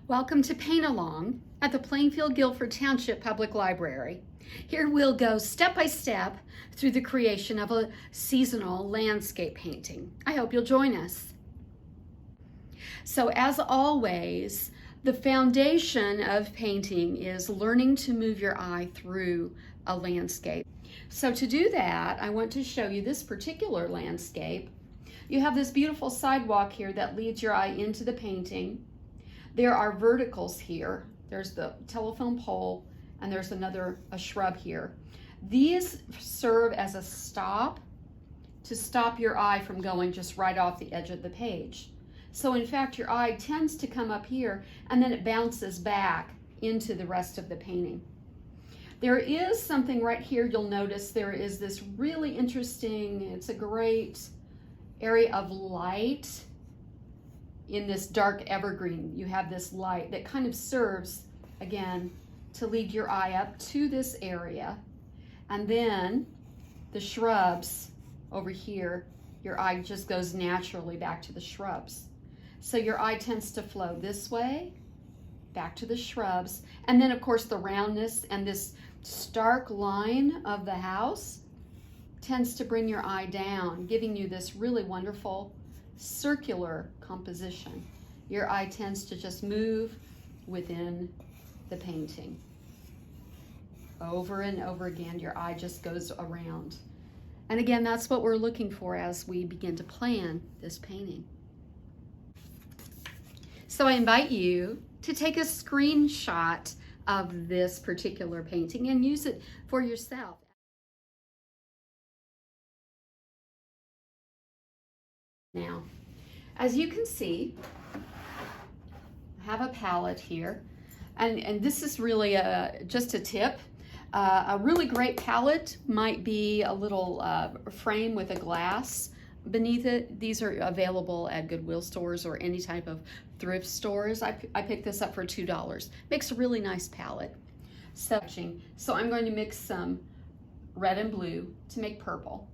Welcome to Paint Along at the Plainfield-Guilford Township Public Library. Here we'll go step by step through the creation of a seasonal landscape painting. I hope you'll join us. So as always, the foundation of painting is learning to move your eye through a landscape. So to do that, I want to show you this particular landscape. You have this beautiful sidewalk here that leads your eye into the painting. There are verticals here. There's the telephone pole and there's a shrub here. These serve as a stop to stop your eye from going just right off the edge of the page. So in fact, your eye tends to come up here and then it bounces back into the rest of the painting. There is something right here, you'll notice there is this really interesting, it's a great area of light. In this dark evergreen, you have this light that kind of serves, again, to lead your eye up to this area. And then the shrubs over here, your eye just goes naturally back to the shrubs. So your eye tends to flow this way, back to the shrubs. And then of course the roundness and this stark line of the house tends to bring your eye down, giving you this really wonderful circular composition. Your eye tends to just move within the painting. Over and over again, your eye just goes around. And again, that's what we're looking for as we begin to plan this painting. So I invite you to take a screenshot of this particular painting and use it for yourself. Now, as you can see, I have a palette here, and this is really just a tip. A really great palette might be a little frame with a glass beneath it. These are available at Goodwill stores or any type of thrift stores. I picked this up for $2. Makes a really nice palette. So I'm going to mix some red and blue to make purple.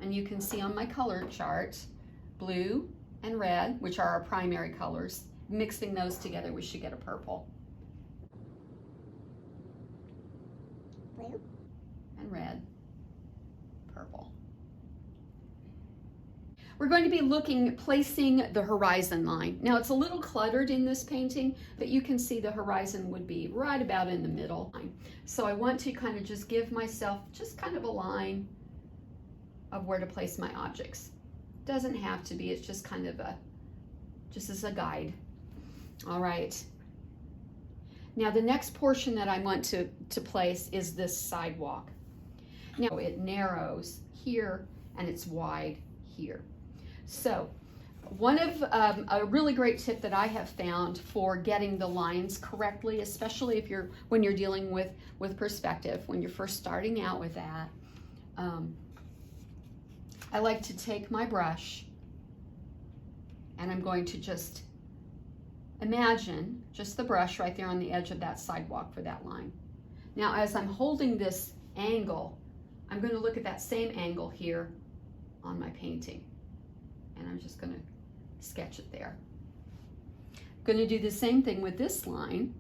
And you can see on my color chart, blue and red, which are our primary colors. Mixing those together, we should get a purple. Blue and red, purple. We're going to be placing the horizon line. Now it's a little cluttered in this painting, but you can see the horizon would be right about in the middle. So I want to kind of just give myself just kind of a line of where to place my objects. Doesn't have to be, it's just kind of just as a guide. All right. Now the next portion that I want to place is this sidewalk. Now it narrows here and it's wide here. So one of a really great tip that I have found for getting the lines correctly, especially when you're dealing with perspective, when you're first starting out with that, I like to take my brush and I'm going to just imagine just the brush right there on the edge of that sidewalk for that line. Now as I'm holding this angle, I'm going to look at that same angle here on my painting. And I'm just going to sketch it there. I'm going to do the same thing with this line.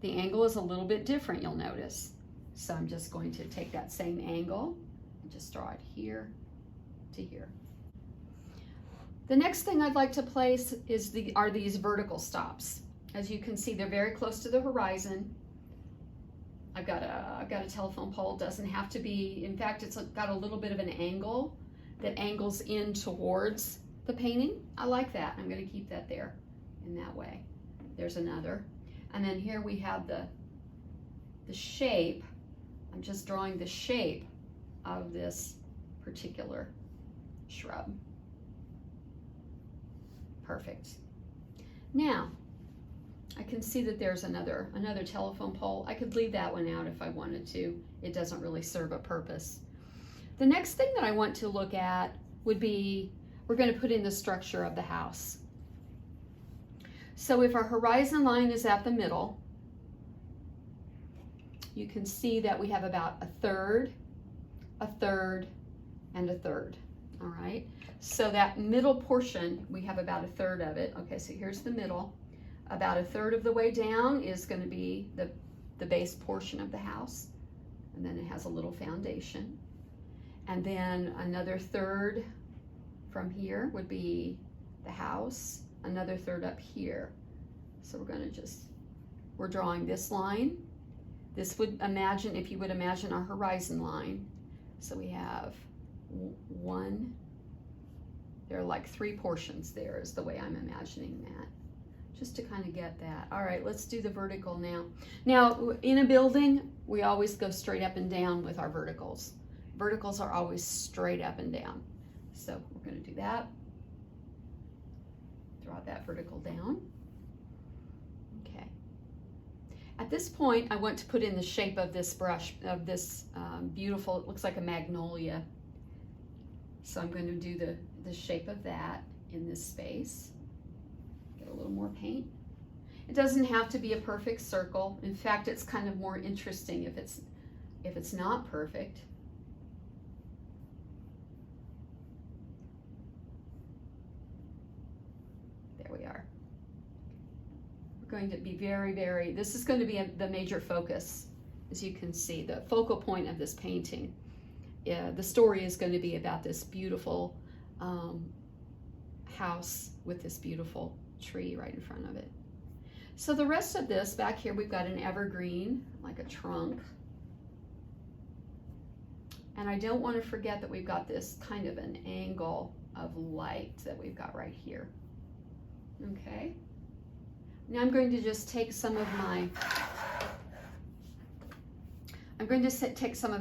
The angle is a little bit different, you'll notice. So I'm just going to take that same angle and just draw it here to here. The next thing I'd like to place are these vertical stops. As you can see, they're very close to the horizon. I've got a telephone pole. Doesn't have to be. In fact, it's got a little bit of an angle that angles in towards the painting. I like that. I'm going to keep that there in that way. There's another. And then here we have the shape. I'm just drawing the shape of this particular shrub. Perfect. Now, I can see that there's another telephone pole. I could leave that one out if I wanted to. It doesn't really serve a purpose. The next thing that I want to look at would be, we're going to put in the structure of the house. So if our horizon line is at the middle, you can see that we have about a third, and a third. All right, so that middle portion, we have about a third of it. Okay, so here's the middle, About a third of the way down is going to be the base portion of the house, and then it has a little foundation. And then another third from here would be the house, another third up here. So we're drawing this line. This would imagine, if you would imagine our horizon line. So we have one, there are like 3 portions there is the way I'm imagining that. Just to kind of get that. All right, let's do the vertical now. Now, in a building, we always go straight up and down with our verticals. Verticals are always straight up and down. So we're going to do that. Draw that vertical down. Okay. At this point, I want to put in the shape of this brush, of this beautiful, it looks like a magnolia. So I'm going to do the shape of that in this space. A little more paint. It doesn't have to be a perfect circle. In fact, it's kind of more interesting if it's not perfect. There we are. We're going to be this is going to be the major focus, as you can see, the focal point of this painting. The story is going to be about this beautiful house with this beautiful tree right in front of it. So the rest of this, back here we've got an evergreen, like a trunk. And I don't want to forget that we've got this kind of an angle of light that we've got right here. Okay. Now I'm going to just take some of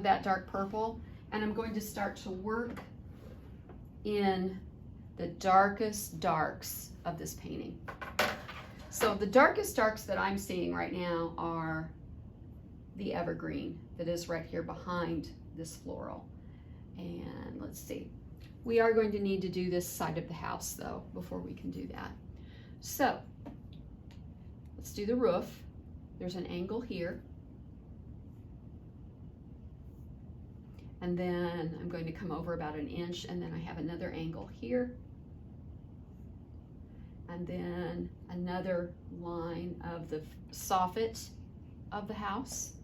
that dark purple, and I'm going to start to work in the darkest darks of this painting. So the darkest darks that I'm seeing right now are the evergreen that is right here behind this floral. And let's see, we are going to need to do this side of the house though before we can do that. So let's do the roof. There's an angle here. And then I'm going to come over about an inch, and then I have another angle here. And then another line of the soffit of the house.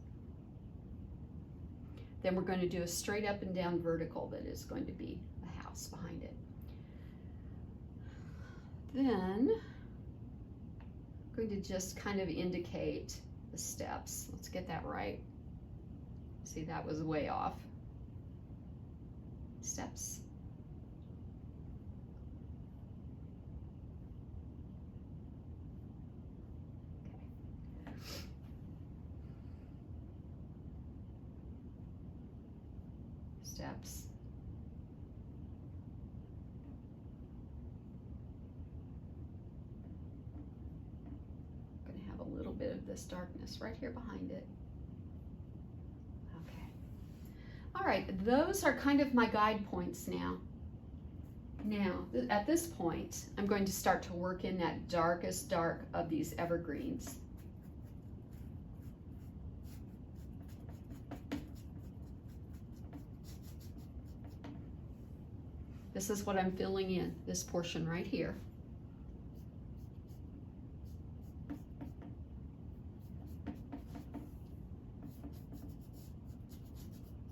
Then we're going to do a straight up and down vertical that is going to be the house behind it. Then I'm going to just kind of indicate the steps. Let's get that right. See, that was way off. Steps. Steps. I'm going to have a little bit of this darkness right here behind it. Okay. All right, those are kind of my guide points now. Now, at this point, I'm going to start to work in that darkest dark of these evergreens. This is what I'm filling in, this portion right here.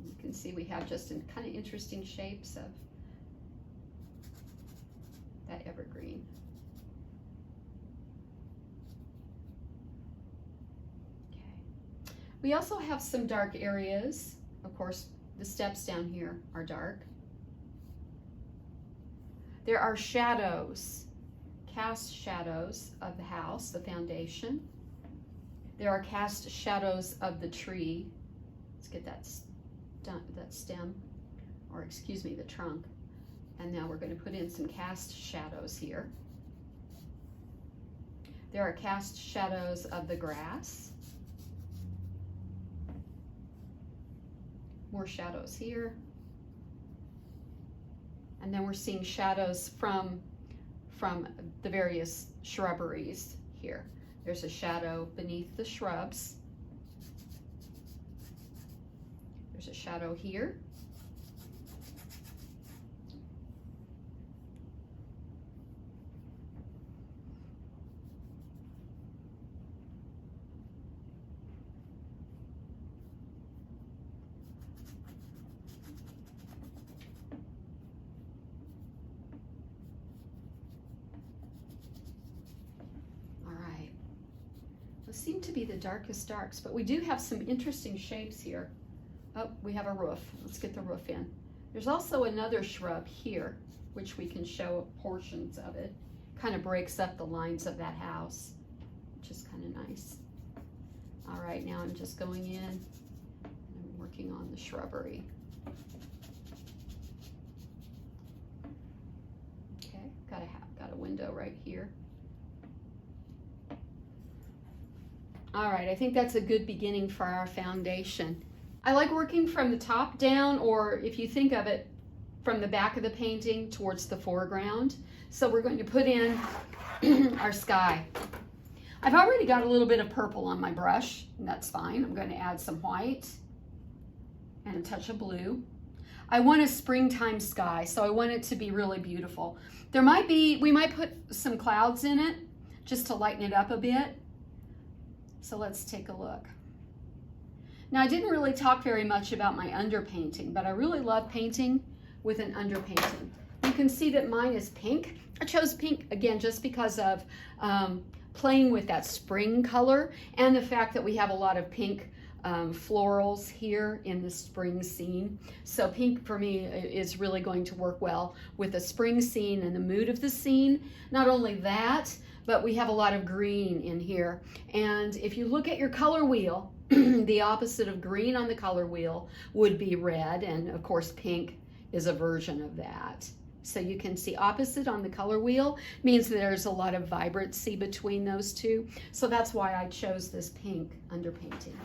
You can see we have just kind of interesting shapes of that evergreen. Okay. We also have some dark areas. Of course, the steps down here are dark. There are shadows, cast shadows of the house, the foundation. There are cast shadows of the tree. Let's get that stem, or excuse me, the trunk. And now we're going to put in some cast shadows here. There are cast shadows of the grass. More shadows here. And then we're seeing shadows from the various shrubberies here. There's a shadow beneath the shrubs. There's a shadow here. Those seem to be the darkest darks, but we do have some interesting shapes here. Oh, we have a roof. Let's get the roof in. There's also another shrub here, which we can show portions of it. Kind of breaks up the lines of that house, which is kind of nice. All right, now I'm just going in and I'm working on the shrubbery. Okay, got a window right here. All right, I think that's a good beginning for our foundation. I like working from the top down, or if you think of it, from the back of the painting towards the foreground. So we're going to put in our sky. I've already got a little bit of purple on my brush, and that's fine. I'm going to add some white and a touch of blue. I want a springtime sky, so I want it to be really beautiful. We might put some clouds in it just to lighten it up a bit. So let's take a look. Now, I didn't really talk very much about my underpainting, but I really love painting with an underpainting. You can see that mine is pink. I chose pink, again, just because of playing with that spring color and the fact that we have a lot of pink florals here in the spring scene. So pink for me is really going to work well with the spring scene and the mood of the scene. Not only that, but we have a lot of green in here. And if you look at your color wheel, the opposite of green on the color wheel would be red, and of course pink is a version of that. So you can see opposite on the color wheel means that there's a lot of vibrancy between those two. So that's why I chose this pink underpainting.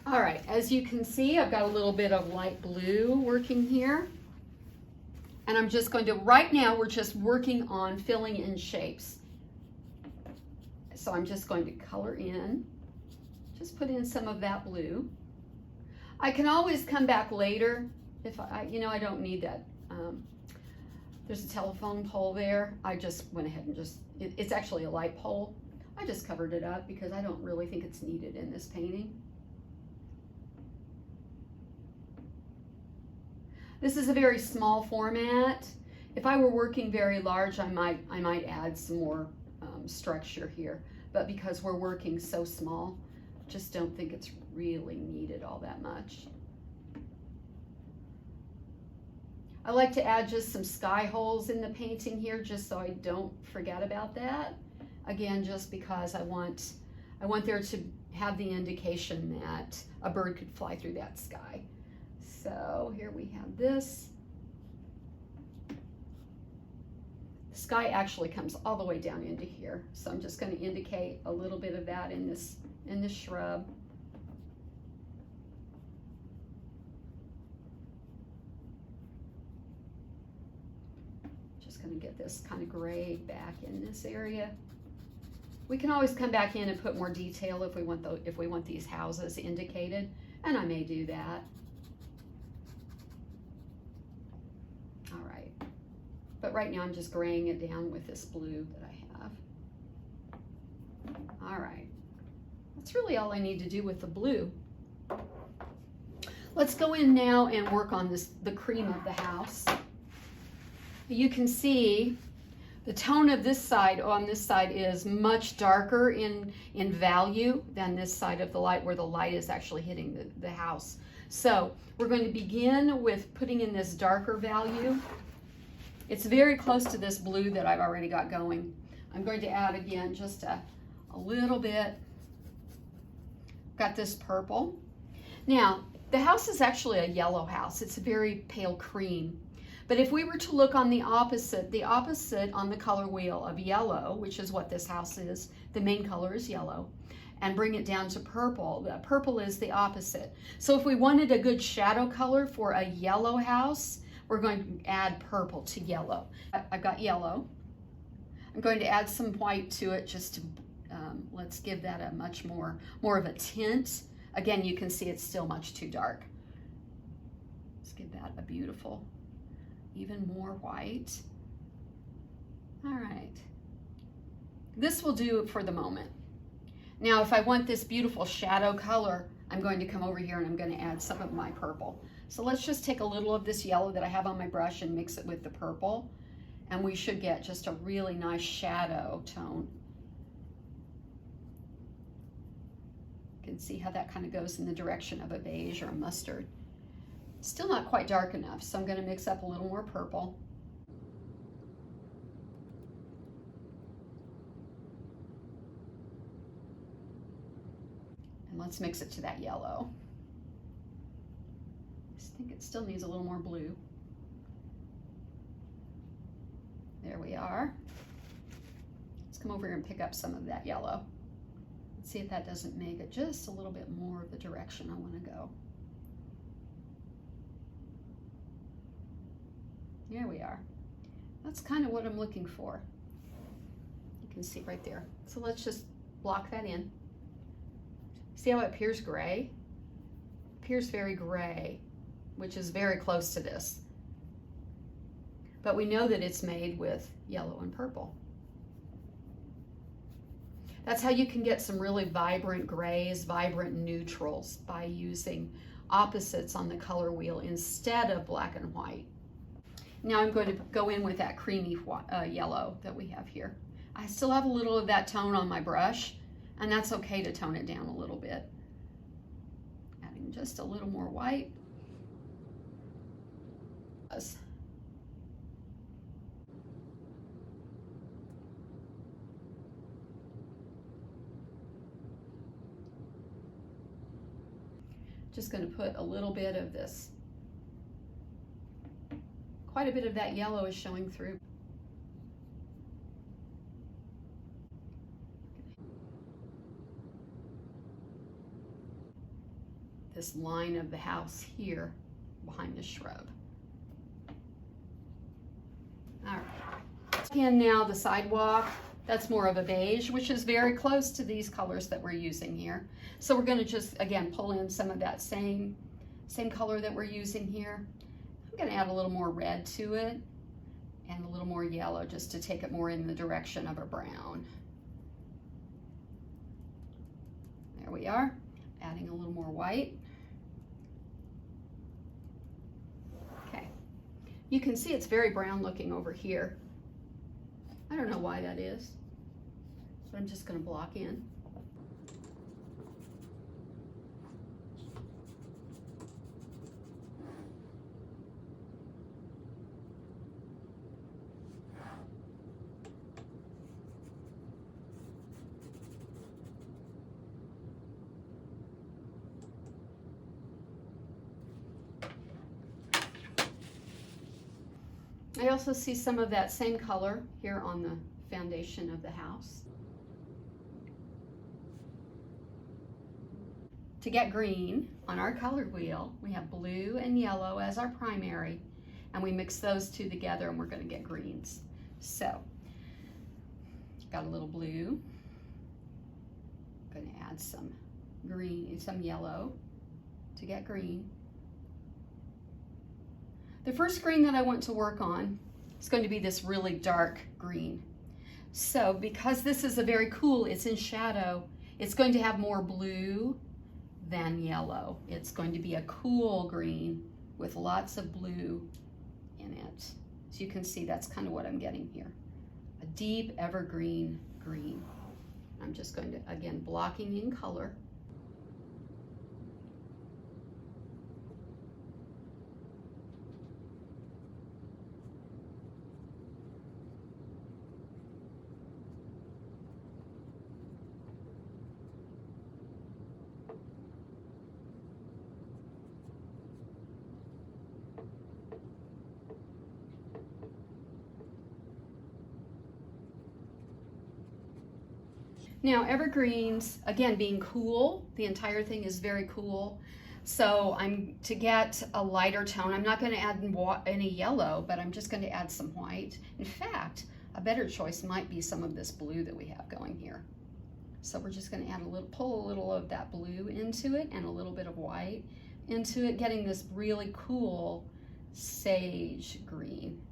All right, as you can see, I've got a little bit of light blue working here. And I'm just going to, right now, we're just working on filling in shapes. So I'm just going to color in, just put in some of that blue. I can always come back later if I don't need that. There's a telephone pole there. I just went ahead and it's actually a light pole. I just covered it up because I don't really think it's needed in this painting. This is a very small format. If I were working very large, I might add some more structure here. But because we're working so small, just don't think it's really needed all that much. I like to add just some sky holes in the painting here, just so I don't forget about that. Again, just because I want there to have the indication that a bird could fly through that sky. So here we have this. The sky actually comes all the way down into here. So I'm just going to indicate a little bit of that in this shrub. Just going to get this kind of gray back in this area. We can always come back in and put more detail if we want these houses indicated, and I may do that. All right, but right now I'm just graying it down with this blue that I have. All right, that's really all I need to do with the blue. Let's go in now and work on the cream of the house. You can see the tone of this side on this side is much darker in value than this side of the light, where the light is actually hitting the house. So we're going to begin with putting in this darker value. It's very close to this blue that I've already got going. I'm going to add again just a little bit. Got this purple. Now, the house is actually a yellow house. It's a very pale cream. But if we were to look on the opposite on the color wheel of yellow, which is what this house is, the main color is yellow, and bring it down to purple, the purple is the opposite. So if we wanted a good shadow color for a yellow house, we're going to add purple to yellow. I've got yellow. I'm going to add some white to it just to, let's give that a much more of a tint. Again, you can see it's still much too dark. Let's give that a beautiful, even more white. All right. This will do for the moment. Now, if I want this beautiful shadow color, I'm going to come over here and I'm going to add some of my purple. So let's just take a little of this yellow that I have on my brush and mix it with the purple, and we should get just a really nice shadow tone. You can see how that kind of goes in the direction of a beige or a mustard. Still not quite dark enough, so I'm going to mix up a little more purple. And let's mix it to that yellow. I think it still needs a little more blue. There we are. Let's come over here and pick up some of that yellow. Let's see if that doesn't make it just a little bit more of the direction I want to go. There we are. That's kind of what I'm looking for. You can see right there. So let's just block that in. See how it appears gray? It appears very gray, which is very close to this. But we know that it's made with yellow and purple. That's how you can get some really vibrant grays, vibrant neutrals, by using opposites on the color wheel instead of black and white. Now I'm going to go in with that creamy yellow that we have here. I still have a little of that tone on my brush, and that's okay to tone it down a little bit. Adding just a little more white. Just going to put a little bit of this. Quite a bit of that yellow is showing through. This line of the house here behind the shrub. All right. And now the sidewalk. That's more of a beige, which is very close to these colors that we're using here. So we're going to just, again, pull in some of that same color that we're using here. I'm going to add a little more red to it and a little more yellow just to take it more in the direction of a brown. There we are. Adding a little more white. Okay. You can see it's very brown looking over here. I don't know why that is, but I'm just going to block in. I also see some of that same color here on the foundation of the house. To get green on our color wheel, we have blue and yellow as our primary, and we mix those two together and we're going to get greens. So, got a little blue. I'm going to add some green, some yellow to get green. The first green that I want to work on is going to be this really dark green. So because this is a very cool, it's in shadow, it's going to have more blue than yellow. It's going to be a cool green with lots of blue in it. So you can see that's kind of what I'm getting here. A deep evergreen green. I'm just going to, again, blocking in color. Now evergreens, again, being cool, the entire thing is very cool. So to get a lighter tone, I'm not going to add any yellow, but I'm just going to add some white. In fact, a better choice might be some of this blue that we have going here. So we're just going to add pull a little of that blue into it and a little bit of white into it, getting this really cool sage green,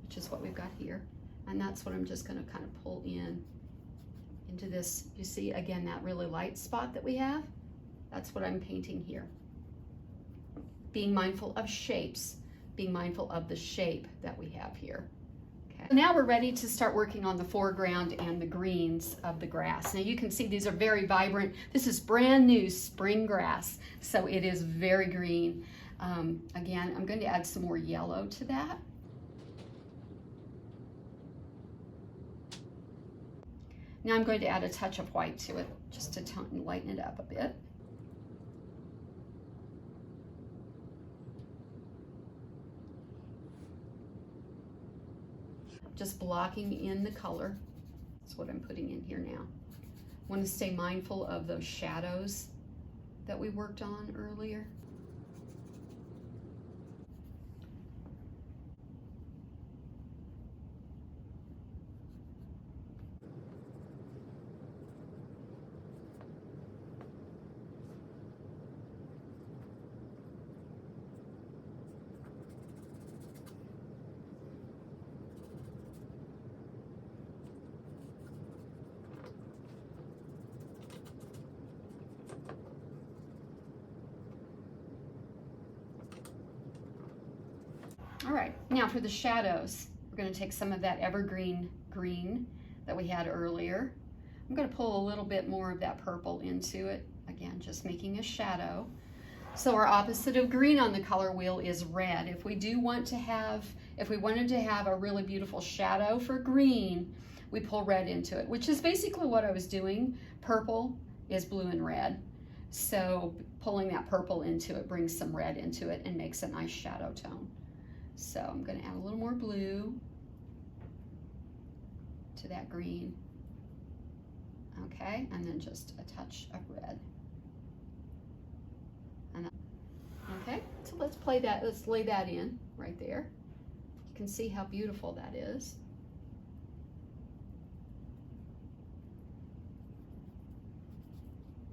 which is what we've got here. And that's what I'm just going to kind of pull into this. You see, again, that really light spot that we have? That's what I'm painting here. Being mindful of shapes, being mindful of the shape that we have here. Okay. Now we're ready to start working on the foreground and the greens of the grass. Now you can see these are very vibrant. This is brand new spring grass, so it is very green. Again, I'm going to add some more yellow to that. Now I'm going to add a touch of white to it, just to lighten it up a bit. Just blocking in the color. That's what I'm putting in here now. I want to stay mindful of those shadows that we worked on earlier. All right, now for the shadows, we're going to take some of that evergreen green that we had earlier. I'm going to pull a little bit more of that purple into it. Again, just making a shadow. So our opposite of green on the color wheel is red. If we wanted to have a really beautiful shadow for green, we pull red into it, which is basically what I was doing. Purple is blue and red. So pulling that purple into it brings some red into it and makes a nice shadow tone. So I'm going to add a little more blue to that green. Okay, and then just a touch of red. And okay, so let's lay that in right there. You can see how beautiful that is.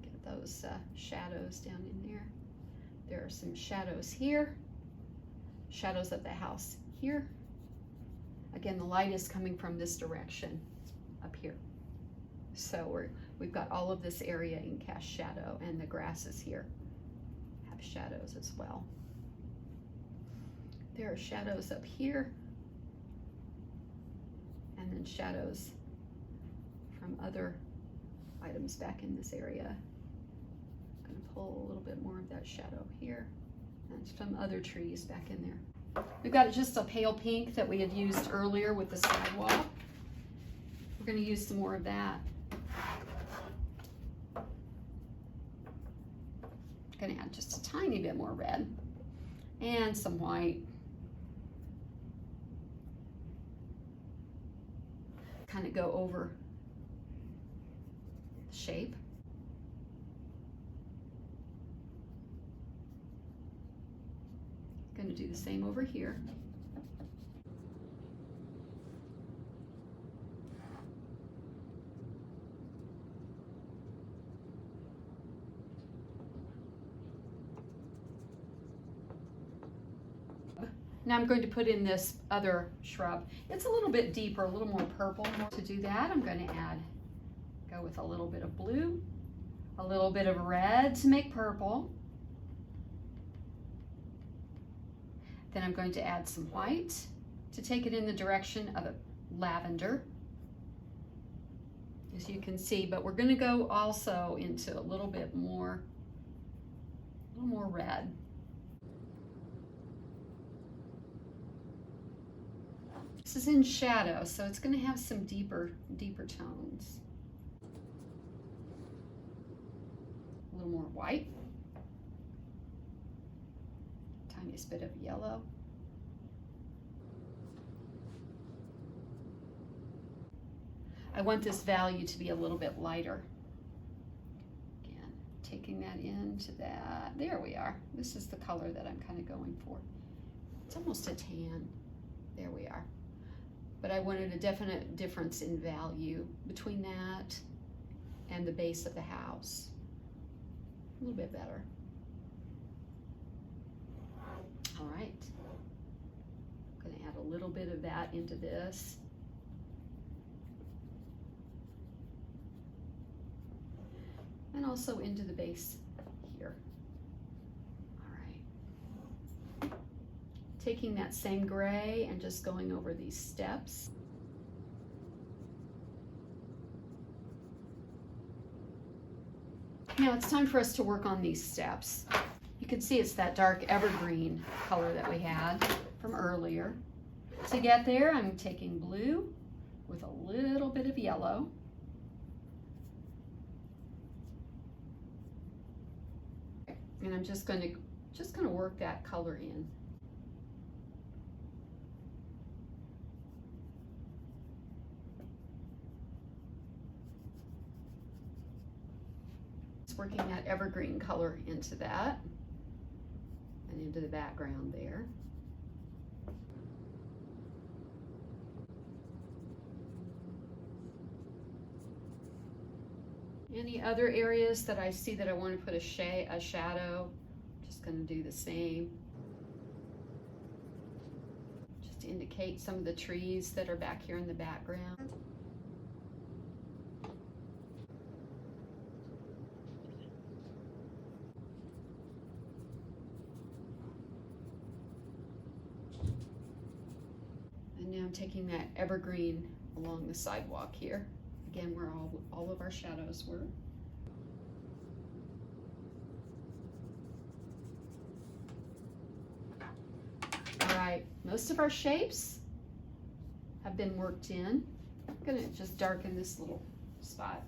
Get those shadows down in there. There are some shadows here. Shadows of the house here. Again, the light is coming from this direction up here. So we've got all of this area in cast shadow, and the grasses here have shadows as well. There are shadows up here, and then shadows from other items back in this area. I'm going to pull a little bit more of that shadow here. And some other trees back in there. We've got just a pale pink that we had used earlier with the sidewalk. We're going to use some more of that. Going to add just a tiny bit more red and some white. Kind of go over the shape. Going to do the same over here. Now I'm going to put in this other shrub. It's a little bit deeper, a little more purple. To do that, I'm going to go with a little bit of blue, a little bit of red to make purple. Then I'm going to add some white to take it in the direction of a lavender, as you can see, but we're going to go also into a little more red. This is in shadow, so it's going to have some deeper tones. A little more white. Tiniest bit of yellow. I want this value to be a little bit lighter. Again, taking that into that. There we are. This is the color that I'm kind of going for. It's almost a tan. There we are. But I wanted a definite difference in value between that and the base of the house. A little bit better. All right. I'm going to add a little bit of that into this. And also into the base here. All right. Taking that same gray and just going over these steps. Now it's time for us to work on these steps. You can see it's that dark evergreen color that we had from earlier. To get there, I'm taking blue with a little bit of yellow. And I'm just going to work that color in. Just working that evergreen color into that and into the background there. Any other areas that I see that I want to put a shadow, just going to do the same. Just to indicate some of the trees that are back here in the background. And now I'm taking that evergreen along the sidewalk here. Again, where all of our shadows were. All right, most of our shapes have been worked in. I'm gonna just darken this little spot.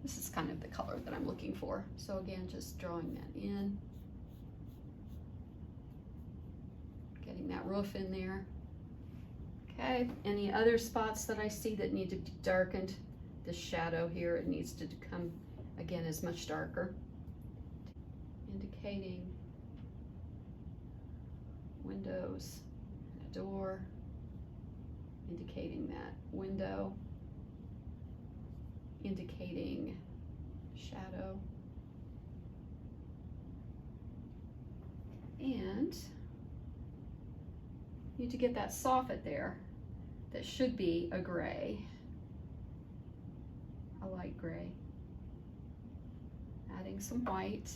This is kind of the color that I'm looking for. So again, just drawing that in. Getting that roof in there. Okay, any other spots that I see that need to be darkened? The shadow here, it needs to come, again, as much darker. Indicating windows and a door. Indicating that window. Indicating shadow. And need to get that soffit there. That should be a gray, a light gray. Adding some white.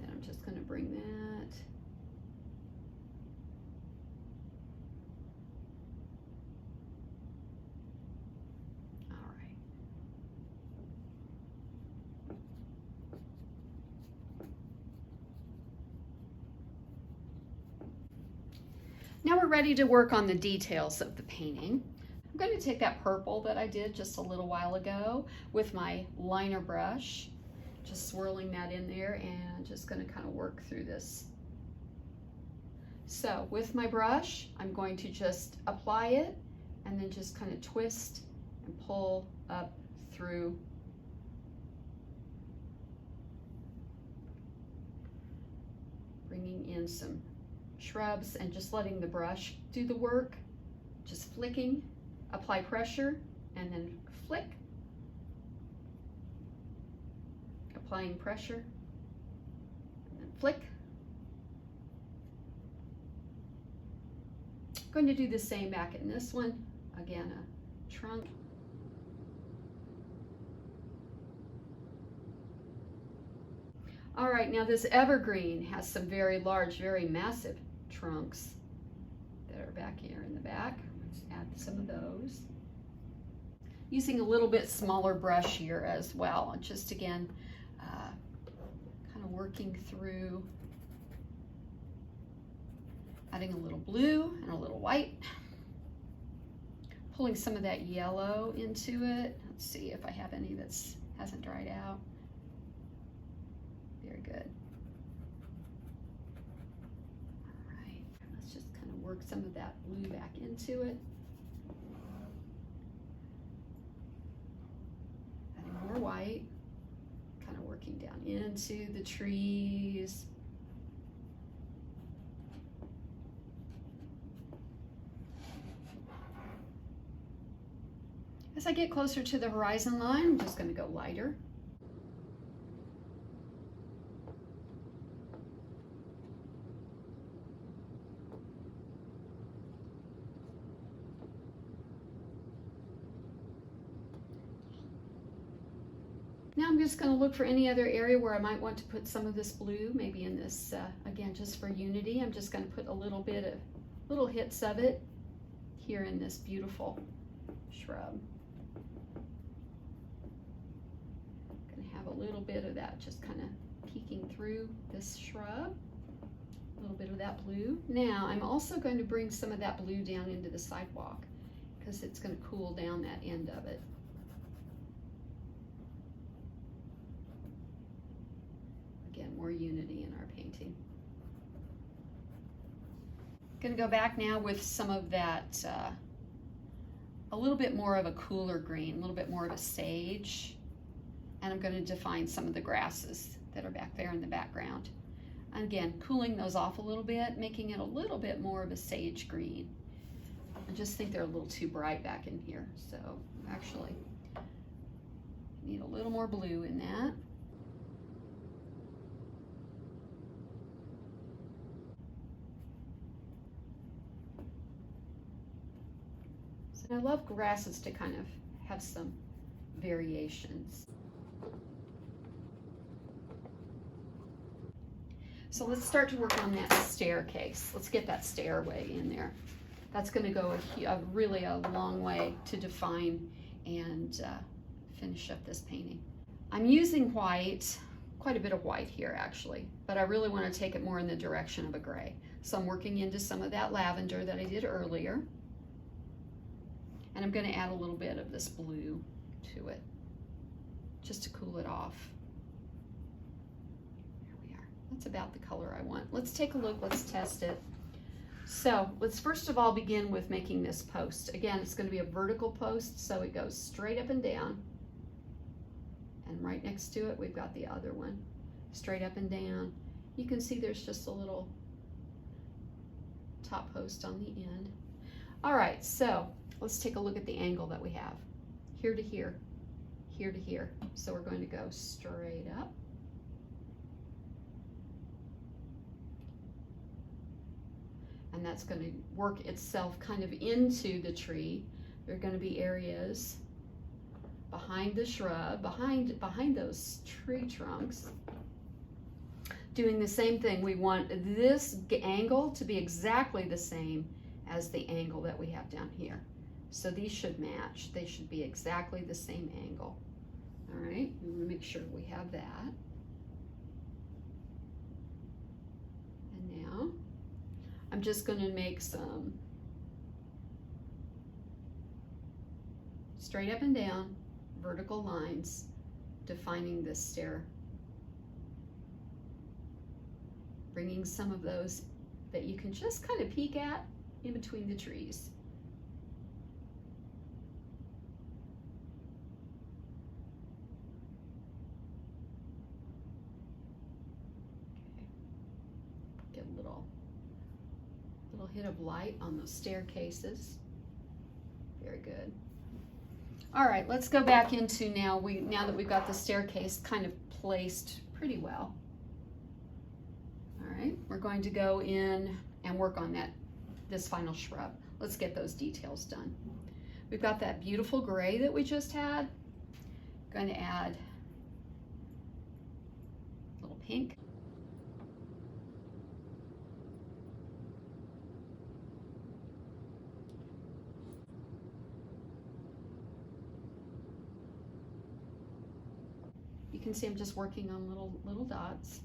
And I'm just going to bring that. All right. Now we're ready to work on the details of the painting. I'm going to take that purple that I did just a little while ago with my liner brush, just swirling that in there and just going to kind of work through this. So with my brush, I'm going to just apply it and then just kind of twist and pull up through. Bringing in some shrubs and just letting the brush do the work, just flicking, apply pressure, and then flick, applying pressure, and then flick. I'm going to do the same back in this one. Again, a trunk. All right, now this evergreen has some very large, very massive trunks that are back here in the back. Let's add some of those. Using a little bit smaller brush here as well, just again, kind of working through, adding a little blue and a little white, pulling some of that yellow into it. Let's see if I have any that's hasn't dried out. Very good. Work some of that blue back into it. Adding more white, kind of working down into the trees. As I get closer to the horizon line, I'm just going to go lighter. Now I'm just going to look for any other area where I might want to put some of this blue, maybe in this, again, just for unity. I'm just going to put a little bit of, little hits of it here in this beautiful shrub. Gonna have a little bit of that just kind of peeking through this shrub. A little bit of that blue. Now I'm also going to bring some of that blue down into the sidewalk because it's going to cool down that end of it. Again, more unity in our painting. Going to go back now with some of that, a little bit more of a cooler green, a little bit more of a sage. And I'm going to define some of the grasses that are back there in the background. And again, cooling those off a little bit, making it a little bit more of a sage green. I just think they're a little too bright back in here. So actually need a little more blue in that. So I love grasses to kind of have some variations. So let's start to work on that staircase. Let's get that stairway in there. That's going to go really a long way to define and finish up this painting. I'm using white, quite a bit of white here actually, but I really want to take it more in the direction of a gray. So I'm working into some of that lavender that I did earlier. And I'm going to add a little bit of this blue to it, just to cool it off. That's about the color I want. Let's take a look, let's test it. So let's first of all begin with making this post. Again, it's going to be a vertical post, so it goes straight up and down. And right next to it, we've got the other one, straight up and down. You can see there's just a little top post on the end. All right, so let's take a look at the angle that we have. Here to here, here to here. So we're going to go straight up. And that's going to work itself kind of into the tree. There are going to be areas behind the shrub, behind those tree trunks. Doing the same thing, we want this angle to be exactly the same as the angle that we have down here. So these should match. They should be exactly the same angle. All right, we want to make sure we have that. And now I'm just going to make some straight up and down vertical lines defining this stair. Bringing some of those that you can just kind of peek at in between the trees. Okay. Get a little hit of light on those staircases. Very good. All right, let's go back into now that we've got the staircase kind of placed pretty well. All right, we're going to go in and work on this final shrub. Let's get those details done. We've got that beautiful gray that we just had. Going to add a little pink. You can see I'm just working on little dots.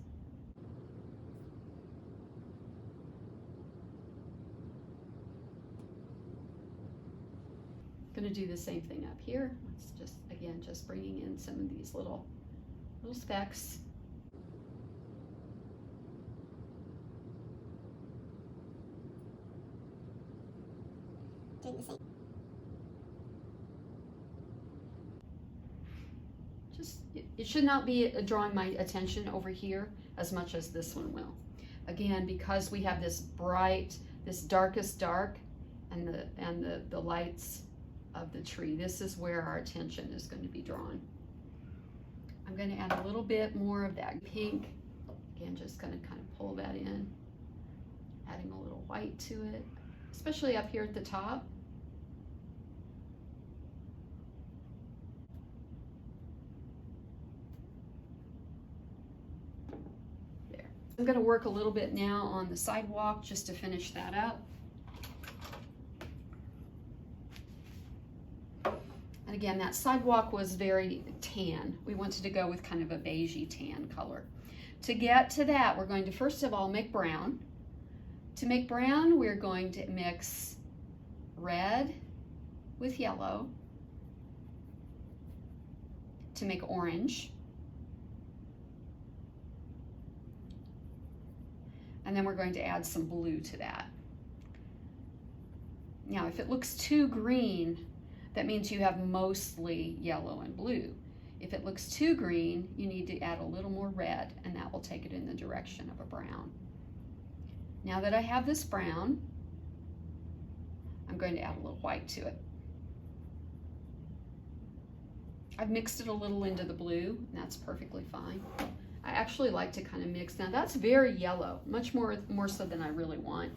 Going to do the same thing up here. It's just, again, just bringing in some of these little specks. Doing the same. It should not be drawing my attention over here as much as this one will. Again, because we have this bright, this darkest dark, and the lights of the tree. This is where our attention is going to be drawn. I'm going to add a little bit more of that pink. Again, just going to kind of pull that in, adding a little white to it, especially up here at the top. There. I'm going to work a little bit now on the sidewalk just to finish that up. And again, that sidewalk was very tan. We wanted to go with kind of a beigey tan color. To get to that, we're going to first of all make brown. To make brown, we're going to mix red with yellow. To make orange. And then we're going to add some blue to that. Now, if it looks too green, that means you have mostly yellow and blue. If it looks too green, you need to add a little more red, and that will take it in the direction of a brown. Now that I have this brown, I'm going to add a little white to it. I've mixed it a little into the blue, and that's perfectly fine. I actually like to kind of mix. Now that's very yellow, much more so than I really want.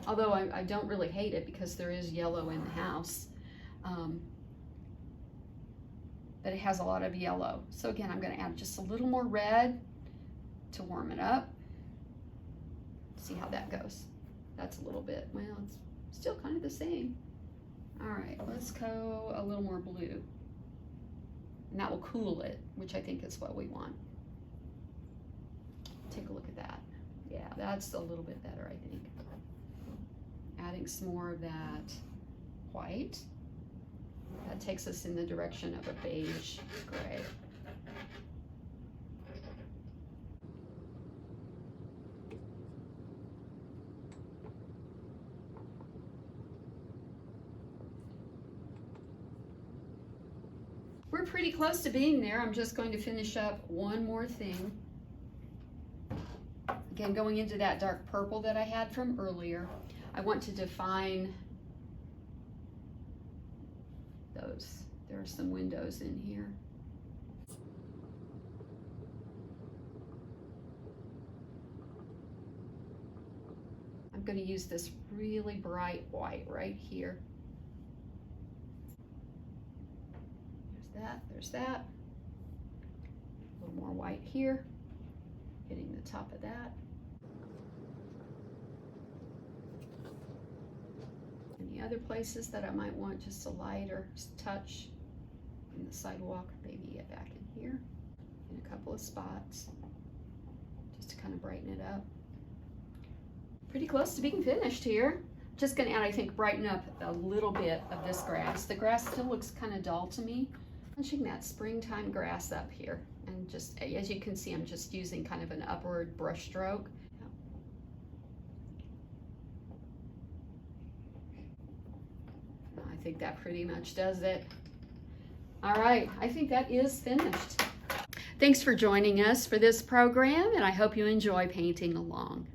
Although I don't really hate it because there is yellow in the house. But it has a lot of yellow. So again, I'm going to add just a little more red to warm it up. See how that goes. That's a little bit, well, it's still kind of the same. All right, let's go a little more blue. And that will cool it, which I think is what we want. Take a look at that. Yeah, that's a little bit better, I think. Adding some more of that white. That takes us in the direction of a beige gray. We're pretty close to being there. I'm just going to finish up one more thing. Again, going into that dark purple that I had from earlier, I want to define those. There are some windows in here. I'm going to use this really bright white right here. There's that. A little more white here, hitting the top of that. Any other places that I might want just a lighter touch in the sidewalk, maybe get back in here in a couple of spots, just to kind of brighten it up. Pretty close to being finished here. Just gonna add, I think, brighten up a little bit of this grass. The grass still looks kind of dull to me. Punching that springtime grass up here, and just, as you can see, I'm just using kind of an upward brush stroke. I think that pretty much does it. All right, I think that is finished. Thanks for joining us for this program, and I hope you enjoy painting along.